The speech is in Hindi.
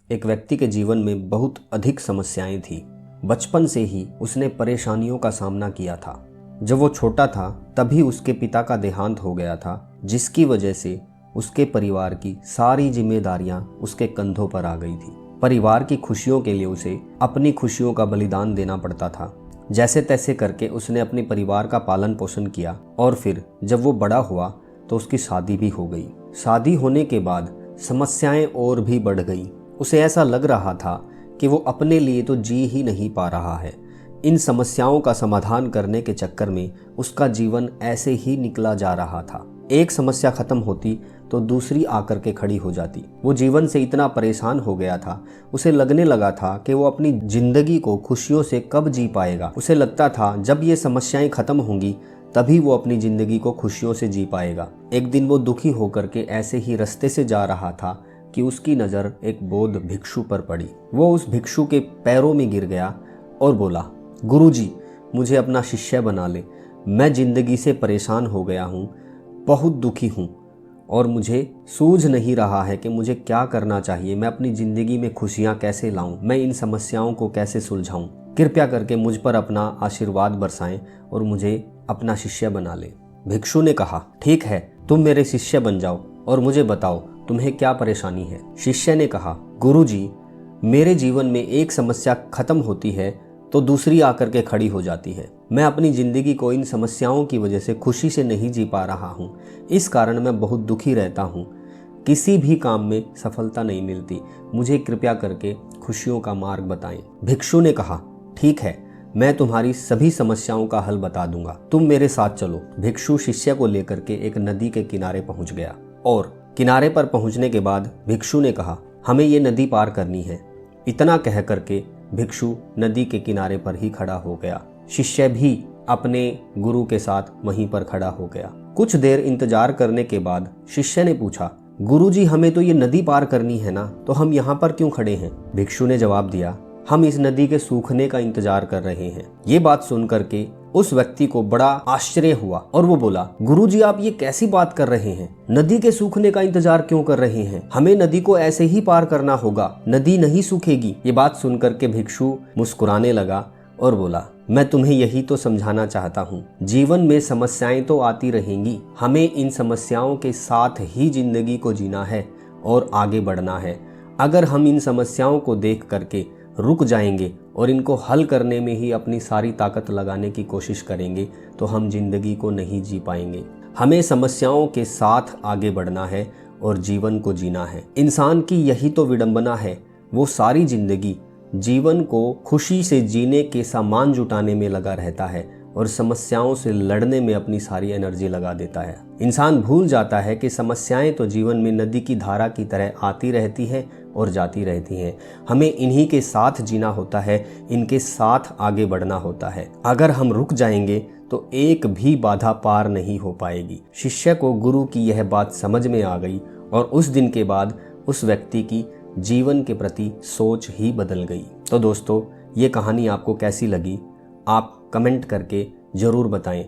एक व्यक्ति के जीवन में बहुत अधिक समस्याएं थी। बचपन से ही उसने परेशानियों का सामना किया था। जब वो छोटा था तभी उसके पिता का देहांत हो गया था, जिसकी वजह से उसके परिवार की सारी जिम्मेदारियां उसके कंधों पर आ गई थी। परिवार की खुशियों के लिए उसे अपनी खुशियों का बलिदान देना पड़ता था। जैसे तैसे करके उसने अपने परिवार का पालन पोषण किया और फिर जब वो बड़ा हुआ तो उसकी शादी भी हो गई। शादी होने के बाद समस्याएं और भी बढ़ गई। उसे ऐसा लग रहा था कि वो अपने लिए तो जी ही नहीं पा रहा है। इन समस्याओं का समाधान करने के चक्कर में उसका जीवन ऐसे ही निकला जा रहा था। एक समस्या खत्म होती तो दूसरी आकर के खड़ी हो जाती। वो जीवन से इतना परेशान हो गया था, उसे लगने लगा था कि वो अपनी जिंदगी को खुशियों से कब जी पाएगा। उसे लगता था जब ये समस्याएं खत्म होंगी तभी वो अपनी जिंदगी को खुशियों से जी पाएगा। एक दिन वो दुखी होकर के ऐसे ही रास्ते से जा रहा था कि उसकी नज़र एक बौद्ध भिक्षु पर पड़ी। वो उस भिक्षु के पैरों में गिर गया और बोला, गुरुजी, मुझे अपना शिष्य बना ले। मैं जिंदगी से परेशान हो गया हूँ, बहुत दुखी हूँ और मुझे सूझ नहीं रहा है कि मुझे क्या करना चाहिए। मैं अपनी ज़िंदगी में खुशियाँ कैसे लाऊं, मैं इन समस्याओं को कैसे सुलझाऊं। कृपया करके मुझ पर अपना आशीर्वाद बरसाएं और मुझे अपना शिष्य बना ले। भिक्षु ने कहा, ठीक है, तुम मेरे शिष्य बन जाओ और मुझे बताओ तुम्हें क्या परेशानी है। शिष्य ने कहा, गुरुजी, मेरे जीवन में एक समस्या खत्म होती है तो दूसरी आकर के खड़ी हो जाती है। मैं अपनी ज़िंदगी को इन समस्याओं की वजह से खुशी से नहीं जी पा रहा हूँ। इस कारण मैं बहुत दुखी रहता हूँ। किसी भी काम में सफलता नहीं मिलती। मुझे कृपया करके खुशियों का मार्ग बताएं। भिक्षु ने कहा, ठीक है, मैं तुम्हारी सभी समस्याओं का हल बता दूंगा, तुम मेरे साथ चलो। भिक्षु शिष्य को लेकर के एक नदी के किनारे पहुंच गया और किनारे पर पहुंचने के बाद भिक्षु ने कहा, हमें ये नदी पार करनी है। इतना कह करके भिक्षु नदी के किनारे पर ही खड़ा हो गया। शिष्य भी अपने गुरु के साथ वहीं पर खड़ा हो गया। कुछ देर इंतजार करने के बाद शिष्य ने पूछा, गुरुजी, हमें तो ये नदी पार करनी है ना, तो हम यहाँ पर क्यों खड़े हैं? भिक्षु ने जवाब दिया, हम इस नदी के सूखने का इंतजार कर रहे हैं। ये बात सुन करके उस व्यक्ति को बड़ा आश्चर्य हुआ और वो बोला, गुरुजी, आप ये कैसी बात कर रहे हैं? नदी के सूखने का इंतजार क्यों कर रहे हैं? हमें नदी को ऐसे ही पार करना होगा, नदी नहीं सूखेगी। ये बात सुन करके भिक्षु मुस्कुराने लगा और बोला, मैं तुम्हें यही तो समझाना चाहता हूँ। जीवन में समस्याएं तो आती रहेंगी, हमें इन समस्याओं के साथ ही जिंदगी को जीना है और आगे बढ़ना है। अगर हम इन समस्याओं को देख करके रुक जाएंगे और इनको हल करने में ही अपनी सारी ताकत लगाने की कोशिश करेंगे तो हम जिंदगी को नहीं जी पाएंगे। हमें समस्याओं के साथ आगे बढ़ना है और जीवन को जीना है। इंसान की यही तो विडंबना है, वो सारी जिंदगी जीवन को खुशी से जीने के सामान जुटाने में लगा रहता है और समस्याओं से लड़ने में अपनी सारी एनर्जी लगा देता है। इंसान भूल जाता है कि समस्याएं तो जीवन में नदी की धारा की तरह आती रहती हैं और जाती रहती हैं। हमें इन्हीं के साथ जीना होता है, इनके साथ आगे बढ़ना होता है। अगर हम रुक जाएंगे तो एक भी बाधा पार नहीं हो पाएगी। शिष्य को गुरु की यह बात समझ में आ गई और उस दिन के बाद उस व्यक्ति की जीवन के प्रति सोच ही बदल गई। तो दोस्तों, ये कहानी आपको कैसी लगी? आप कमेंट करके ज़रूर बताएं।